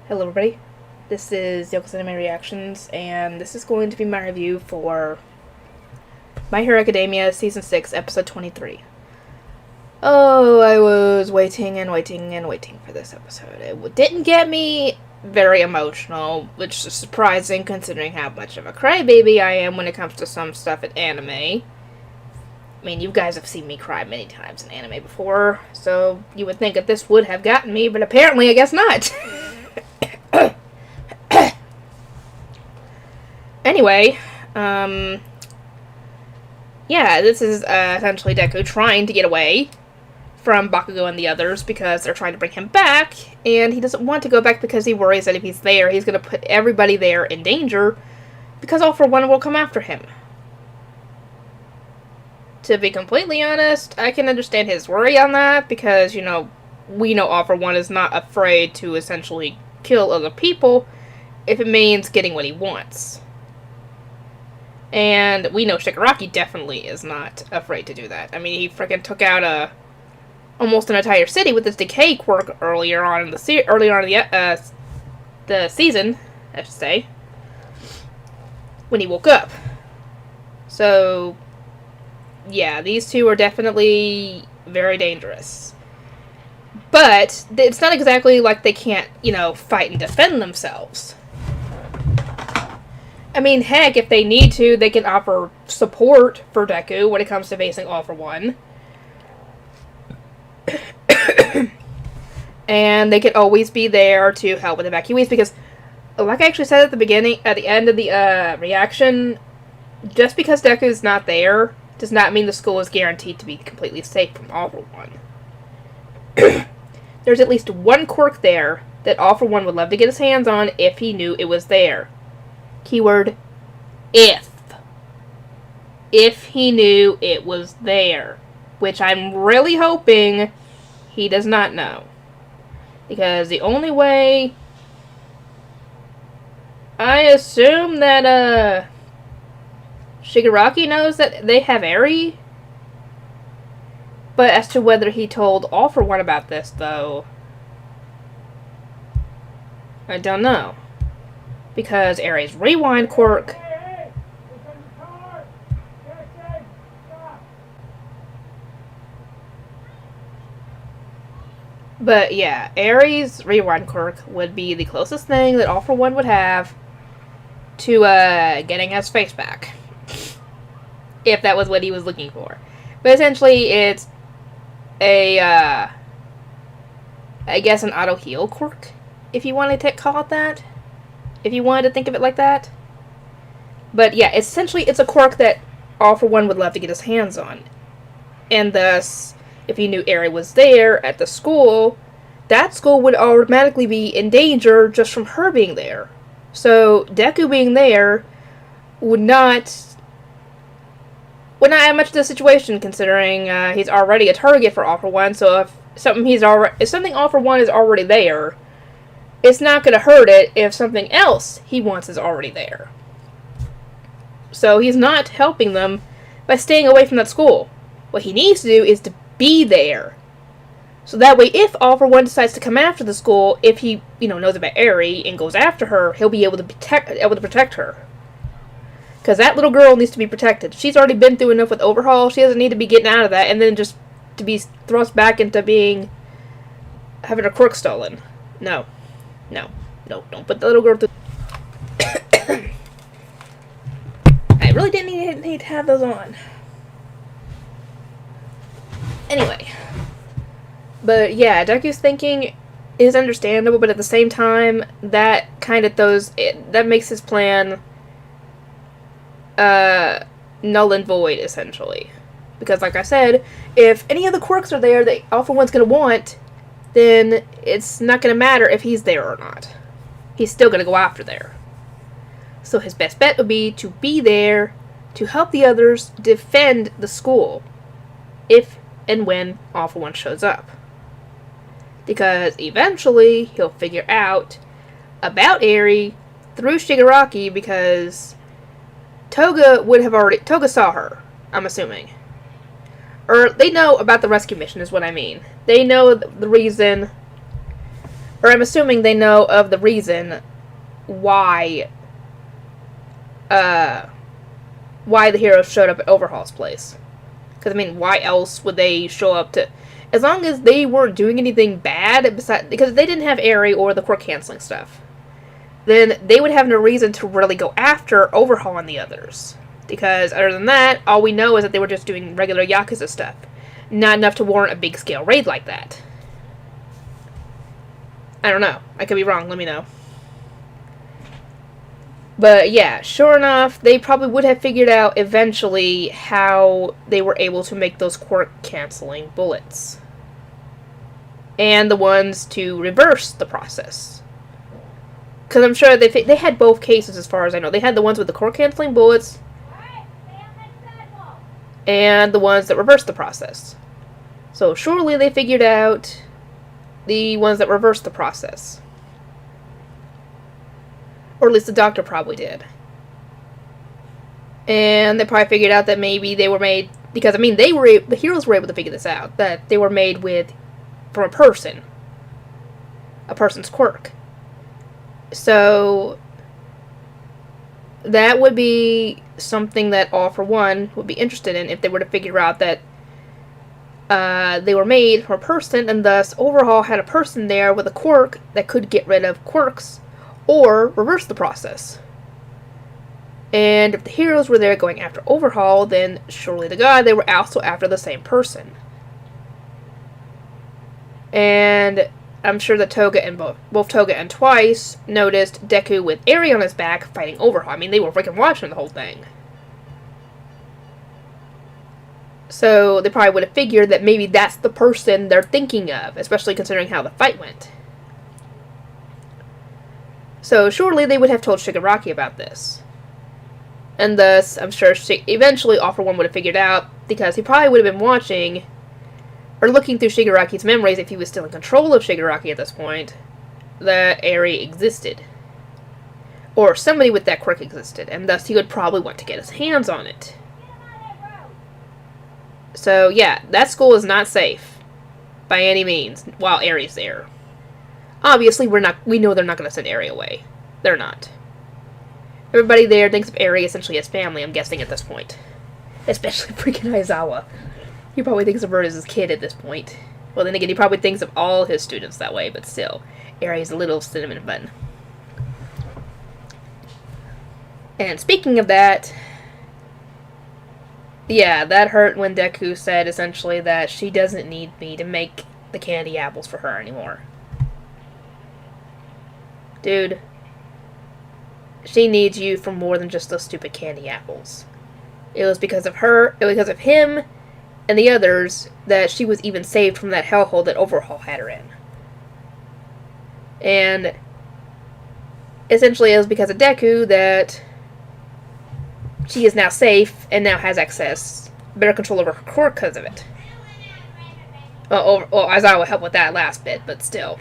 Hello everybody, this is Yoko's Anime Reactions, and this is going to be my review for My Hero Academia Season 6, Episode 23. Oh, I was waiting and waiting and waiting for this episode. It didn't get me very emotional, which is surprising considering how much of a crybaby I am when it comes to some stuff in anime. I mean, you guys have seen me cry many times in anime before, so you would think that this would have gotten me, but apparently I guess not. Anyway, yeah, this is essentially Deku trying to get away from Bakugo and the others because they're trying to bring him back, and he doesn't want to go back because he worries that if he's there, he's going to put everybody there in danger because All For One will come after him. To be completely honest, I can understand his worry on that because, you know, we know All For One is not afraid to essentially kill other people if it means getting what he wants. And we know Shigaraki definitely is not afraid to do that. I mean, he freaking took out almost an entire city with his decay quirk earlier on in the season, I should say, when he woke up. So, yeah, these two are definitely very dangerous. But it's not exactly like they can't, you know, fight and defend themselves. I mean, heck, if they need to, they can offer support for Deku when it comes to facing All For One. And they can always be there to help with evacuees, because, like I actually said at the end of the reaction, just because Deku's not there does not mean the school is guaranteed to be completely safe from All For One. There's at least one quirk there that All For One would love to get his hands on if he knew it was there. Keyword, if. If he knew it was there. Which I'm really hoping he does not know. Because the only way... I assume that, Shigaraki knows that they have Eri. But as to whether he told All For One about this, though... I don't know. Because Eri's rewind quirk but yeah, Eri's rewind quirk would be the closest thing that All For One would have to getting his face back. If that was what he was looking for. But essentially it's a I guess an auto heal quirk, if you want to call it that. If you wanted to think of it like that. But yeah, essentially it's a quirk that All For One would love to get his hands on. And thus, if he knew Eri was there at the school, that school would automatically be in danger just from her being there. So Deku being there would not add much to the situation, considering he's already a target for All For One. So if something All For One is already there, it's not going to hurt it if something else he wants is already there. So he's not helping them by staying away from that school. What he needs to do is to be there. So that way, if All For One decides to come after the school, if he, you know, knows about Eri and goes after her, he'll be able to protect her. Because that little girl needs to be protected. She's already been through enough with Overhaul. She doesn't need to be getting out of that and then just to be thrust back into having her quirk stolen. No. No, don't put the little girl through. I really didn't need to have those on. Anyway. But yeah, Deku's thinking is understandable, but at the same time, that kind of that makes his plan null and void, essentially. Because like I said, if any of the quirks are there that All For One's gonna want, then it's not going to matter if he's there or not. He's still going to go after there. So his best bet would be to be there to help the others defend the school if and when All For One shows up. Because eventually he'll figure out about Eri through Shigaraki, because Toga saw her, I'm assuming. Or they know about the rescue mission is what I mean. They know the reason, or I'm assuming they know of the reason why the heroes showed up at Overhaul's place. Because, I mean, why else would they show up to... As long as they weren't doing anything bad, because they didn't have Aerie or the quirk canceling stuff, then they would have no reason to really go after Overhaul and the others. Because, other than that, all we know is that they were just doing regular Yakuza stuff. Not enough to warrant a big-scale raid like that. I don't know. I could be wrong. Let me know. But, yeah, sure enough, they probably would have figured out eventually how they were able to make those quirk-canceling bullets. And the ones to reverse the process. Because I'm sure they had both cases as far as I know. They had the ones with the quirk-canceling bullets and the ones that reversed the process. So surely they figured out the ones that reversed the process. Or at least the doctor probably did. And they probably figured out that maybe they were made... Because, I mean, the heroes were able to figure this out. That they were made from a person. A person's quirk. So... that would be something that All For One would be interested in if they were to figure out that they were made from a person, and thus Overhaul had a person there with a quirk that could get rid of quirks or reverse the process. And if the heroes were there going after Overhaul, then surely to God they were also after the same person. And I'm sure that Toga and both Toga and Twice noticed Deku with Aerie on his back fighting Overhaul. I mean, they were freaking watching the whole thing. So they probably would have figured that maybe that's the person they're thinking of, especially considering how the fight went. So surely they would have told Shigaraki about this. And thus, I'm sure eventually All For One would have figured out, because he probably would have been watching, or looking through Shigaraki's memories if he was still in control of Shigaraki at this point, that Aerie existed. Or somebody with that quirk existed, and thus he would probably want to get his hands on it. So yeah, that school is not safe, by any means, while Aerie's there. Obviously, we know they're not going to send Aerie away. They're not. Everybody there thinks of Aerie essentially as family, I'm guessing, at this point. Especially freaking Aizawa. He probably thinks of her as his kid at this point. Well, then again, he probably thinks of all his students that way, but still. Aerie's a little cinnamon bun. And speaking of that... yeah, that hurt when Deku said, essentially, that she doesn't need me to make the candy apples for her anymore. Dude, she needs you for more than just those stupid candy apples. It was because of her, it was because of him, and the others, that she was even saved from that hellhole that Overhaul had her in. And essentially it was because of Deku that she is now safe and now has better control over her quirk because of it. Well, Aizawa will help with that last bit, but still.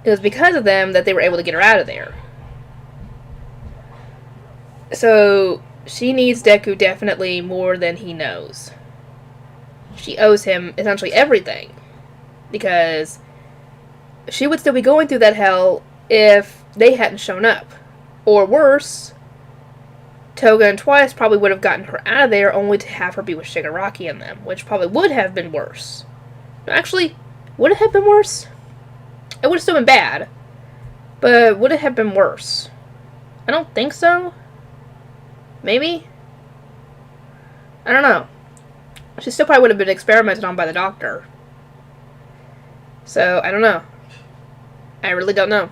It was because of them that they were able to get her out of there. So, she needs Deku definitely more than he knows. She owes him essentially everything. Because she would still be going through that hell if they hadn't shown up. Or worse, Toga and Twice probably would have gotten her out of there only to have her be with Shigaraki and them, which probably would have been worse. Actually, would it have been worse? It would have still been bad, but would it have been worse? I don't think so. Maybe? I don't know. She still probably would have been experimented on by the doctor. So, I don't know. I really don't know.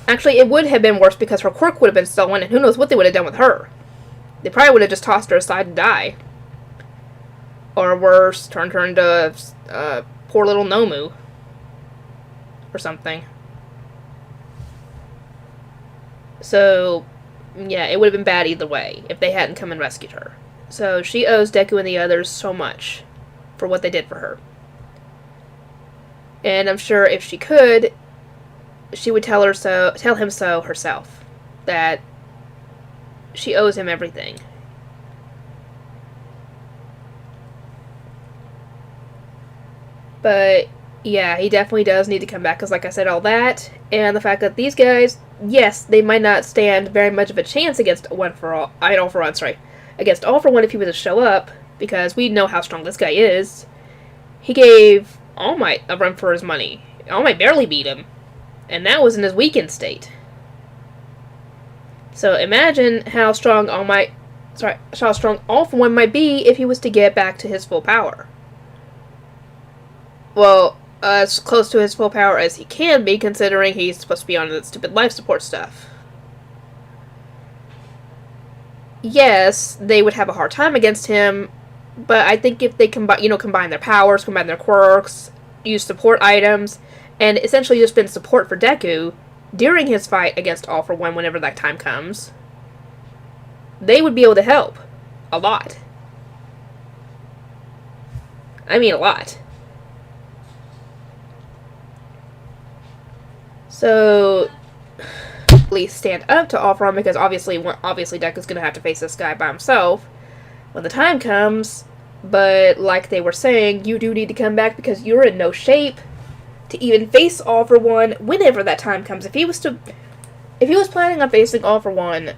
Actually, it would have been worse because her quirk would have been stolen, and who knows what they would have done with her. They probably would have just tossed her aside and die. Or worse, turned her into poor little Nomu. Or something. So, yeah, it would have been bad either way if they hadn't come and rescued her. So, she owes Deku and the others so much for what they did for her. And I'm sure if she could, she would tell him so herself. That she owes him everything. But yeah, he definitely does need to come back, because like I said, all that, and the fact that these guys, yes, they might not stand very much of a chance against against All For One if he was to show up, because we know how strong this guy is. He gave All Might a run for his money. All Might barely beat him, and that was in his weakened state. So imagine how strong how strong All For One might be if he was to get back to his full power. Well, as close to his full power as he can be, considering he's supposed to be on that stupid life support stuff. Yes, they would have a hard time against him, but I think if they combine their powers, combine their quirks, use support items, and essentially just been support for Deku during his fight against All For One whenever that time comes, they would be able to help a lot. I mean, a lot. So, at least stand up to All For One, because obviously Deku's going to have to face this guy by himself when the time comes. But like they were saying, you do need to come back because you're in no shape to even face All For One whenever that time comes. If he was planning on facing All For One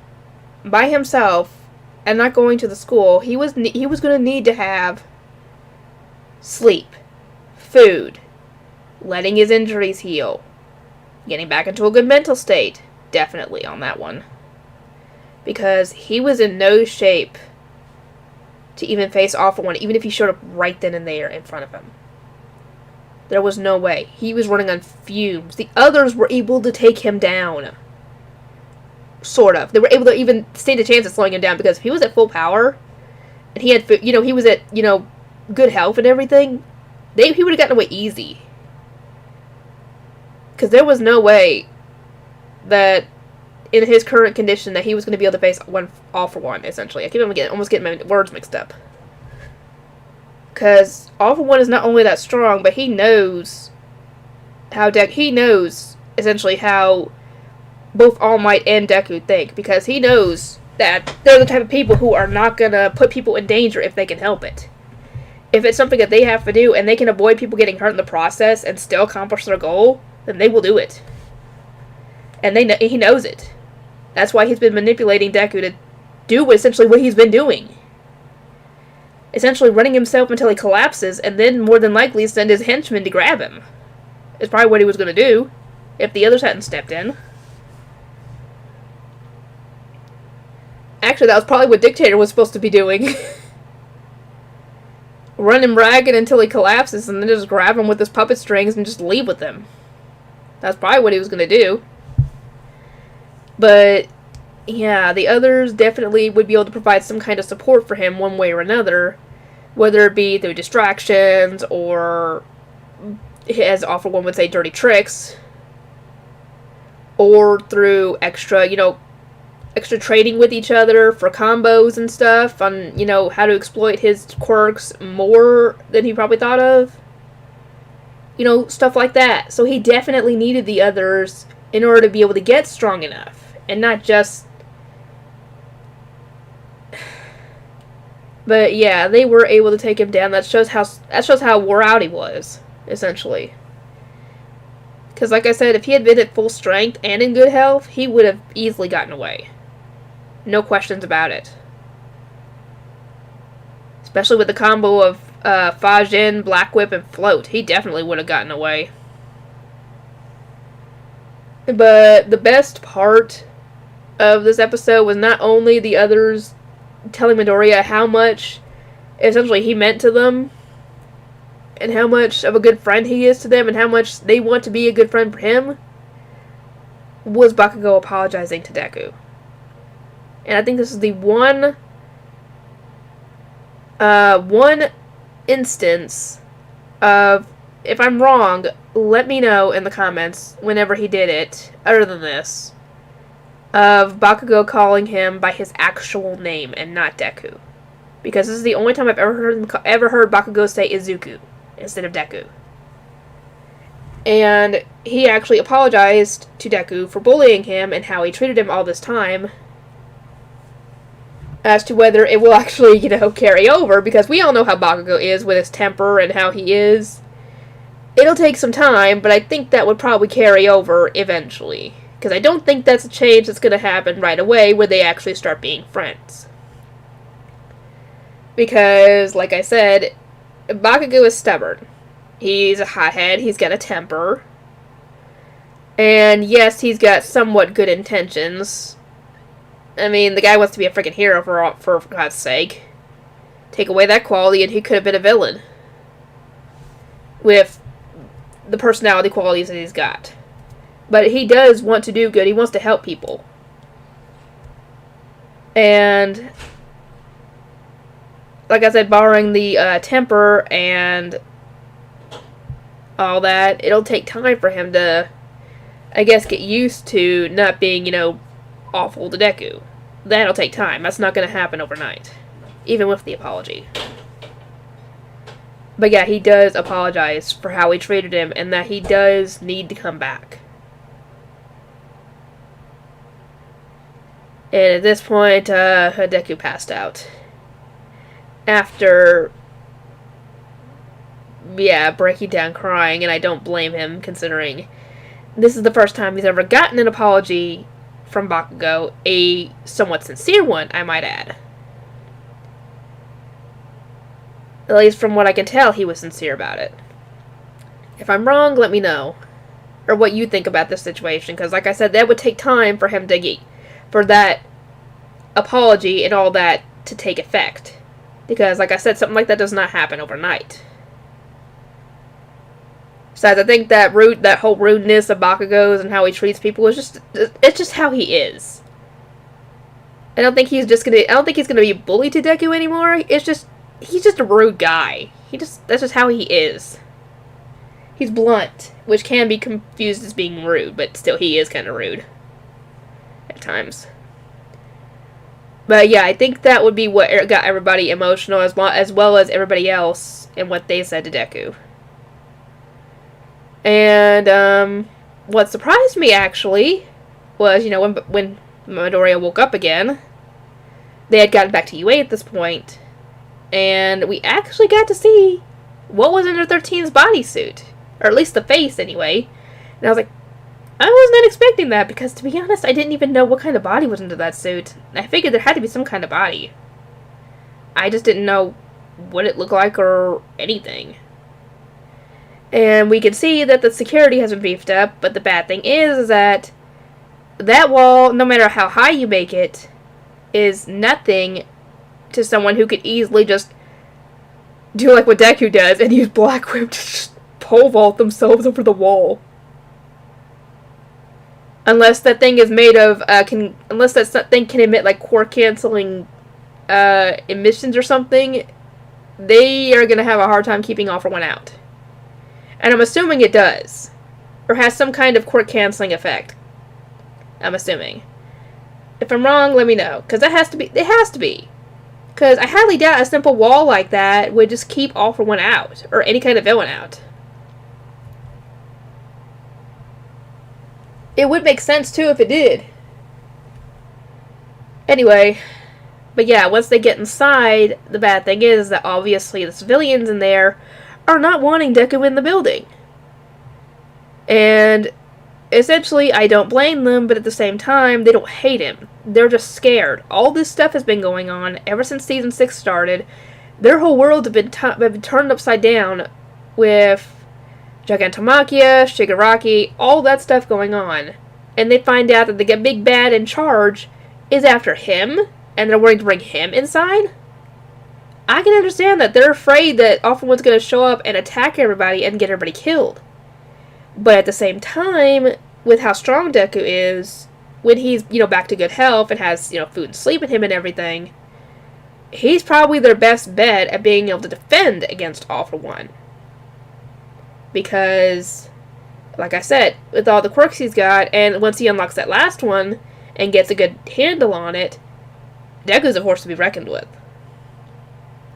by himself and not going to the school, he was going to need to have sleep, food, letting his injuries heal, getting back into a good mental state, definitely on that one. Because he was in no shape to even face All For One, even if he showed up right then and there in front of him. There was no way. He was running on fumes. The others were able to take him down. Sort of. They were able to even stand a chance of slowing him down, because if he was at full power, and he had, he was at, good health and everything, he would have gotten away easy. Because there was no way that, in his current condition, that he was going to be able to face All For One, essentially. I keep almost getting my words mixed up. Because All For One is not only that strong, but he knows essentially how both All Might and Deku think. Because he knows that they're the type of people who are not going to put people in danger if they can help it. If it's something that they have to do, and they can avoid people getting hurt in the process and still accomplish their goal, then they will do it. And he knows it. That's why he's been manipulating Deku to do essentially what he's been doing. Essentially running himself until he collapses, and then more than likely send his henchmen to grab him. Is probably what he was going to do, if the others hadn't stepped in. Actually, that was probably what Dictator was supposed to be doing. Run him ragged until he collapses, and then just grab him with his puppet strings and just leave with him. That's probably what he was going to do. But, yeah, the others definitely would be able to provide some kind of support for him one way or another. Whether it be through distractions, or, as All For One would say, dirty tricks. Or through extra trading with each other for combos and stuff. On, how to exploit his quirks more than he probably thought of. Stuff like that. So he definitely needed the others in order to be able to get strong enough. And not just... But yeah, they were able to take him down. That shows how wore out he was, essentially. Because like I said, if he had been at full strength and in good health, he would have easily gotten away. No questions about it. Especially with the combo of Fajin, Black Whip, and Float. He definitely would have gotten away. But the best part of this episode was not only the others telling Midoriya how much essentially he meant to them, and how much of a good friend he is to them, and how much they want to be a good friend for him, was Bakugo apologizing to Deku. And I think this is the one instance of, if I'm wrong, let me know in the comments whenever he did it, other than this, of Bakugo calling him by his actual name and not Deku. Because this is the only time I've ever heard Bakugo say Izuku instead of Deku. And he actually apologized to Deku for bullying him and how he treated him all this time. As to whether it will actually, carry over, because we all know how Bakugo is with his temper and how he is. It'll take some time, but I think that would probably carry over eventually. Because I don't think that's a change that's going to happen right away where they actually start being friends. Because, like I said, Bakugo is stubborn. He's a hothead, he's got a temper. And yes, he's got somewhat good intentions. I mean, the guy wants to be a freaking hero for God's sake. Take away that quality and he could have been a villain. With the personality qualities that he's got. But he does want to do good. He wants to help people. And, like I said, barring the temper and all that, it'll take time for him to, I guess, get used to not being, awful to Deku. That'll take time. That's not going to happen overnight. Even with the apology. But yeah, he does apologize for how he treated him and that he does need to come back. And at this point, Deku passed out. After, breaking down crying, and I don't blame him, considering this is the first time he's ever gotten an apology from Bakugo, a somewhat sincere one, I might add. At least from what I can tell, he was sincere about it. If I'm wrong, let me know. Or what you think about this situation, because like I said, that would take time for him to for that apology and all that to take effect. Because, like I said, something like that does not happen overnight. Besides, I think that whole rudeness of Bakugo's and how he treats people it's just how he is. I don't think he's gonna be bullied to Deku anymore. He's just a rude guy. That's just how he is. He's blunt, which can be confused as being rude, but still he is kind of rude at times. But yeah, I think that would be what got everybody emotional, as well as everybody else, and what they said to Deku. And what surprised me actually was, when Midoriya woke up again, they had gotten back to UA at this point, and we actually got to see what was under 13's bodysuit, or at least the face anyway. And I was like, I was not expecting that, because to be honest, I didn't even know what kind of body was under that suit. I figured there had to be some kind of body. I just didn't know what it looked like or anything. And we can see that the security has been beefed up, but the bad thing is that wall, no matter how high you make it, is nothing to someone who could easily just do like what Deku does and use Black Whip to just pole vault themselves over the wall. Unless that thing is made of, unless that thing can emit, like, core-canceling, emissions or something, they are gonna have a hard time keeping All For One out. And I'm assuming it does. Or has some kind of core-canceling effect. I'm assuming. If I'm wrong, let me know. Because it has to be. Because I highly doubt a simple wall like that would just keep All For One out. Or any kind of villain out. It would make sense, too, if it did. Anyway, but yeah, once they get inside, the bad thing is that obviously the civilians in there are not wanting Deku in the building. And essentially, I don't blame them, but at the same time, they don't hate him. They're just scared. All this stuff has been going on ever since Season 6 started. Their whole world have been turned upside down with Gigantomachia, Shigaraki, all that stuff going on. And they find out that the big bad in charge is after him, and they're wanting to bring him inside? I can understand that. They're afraid that All For One's going to show up and attack everybody and get everybody killed. But at the same time, with how strong Deku is, when he's, back to good health and has, food and sleep in him and everything, he's probably their best bet at being able to defend against All For One. Because, like I said, with all the quirks he's got, and once he unlocks that last one and gets a good handle on it, Deku's a force to be reckoned with.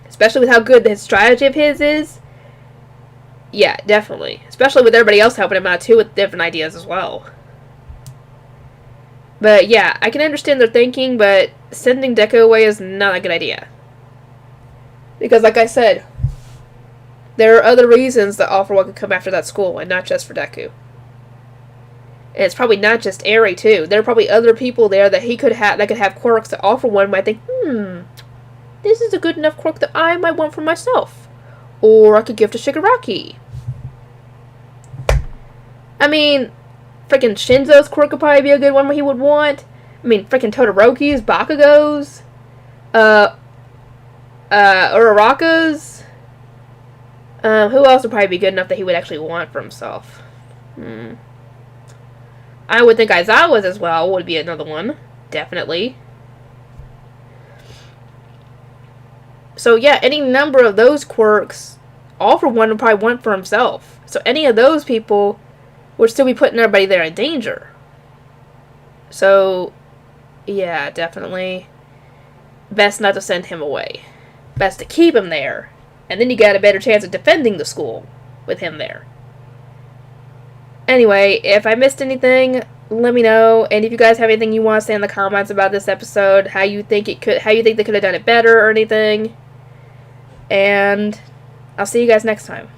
Especially with how good his strategy of his is. Yeah, definitely. Especially with everybody else helping him out too with different ideas as well. But yeah, I can understand their thinking, but sending Deku away is not a good idea. Because like I said, There are other reasons that All For One could come after that school, and not just for Deku. And it's probably not just Eri, too. There are probably other people there that he could have that could have quirks that All For One might think, this is a good enough quirk that I might want for myself. Or I could give to Shigaraki. I mean, freaking Shinzo's quirk would probably be a good one he would want. I mean, freaking Todoroki's, Bakugo's, Uraraka's. Who else would probably be good enough that he would actually want for himself? I would think Aizawa's as well would be another one. Definitely. So yeah, any number of those quirks, All For One would probably want for himself. So any of those people would still be putting everybody there in danger. So, yeah, definitely. Best not to send him away. Best to keep him there. And then you got a better chance of defending the school with him there. Anyway, if I missed anything, let me know. And if you guys have anything you want to say in the comments about this episode, how you think they could have done it better or anything. And I'll see you guys next time.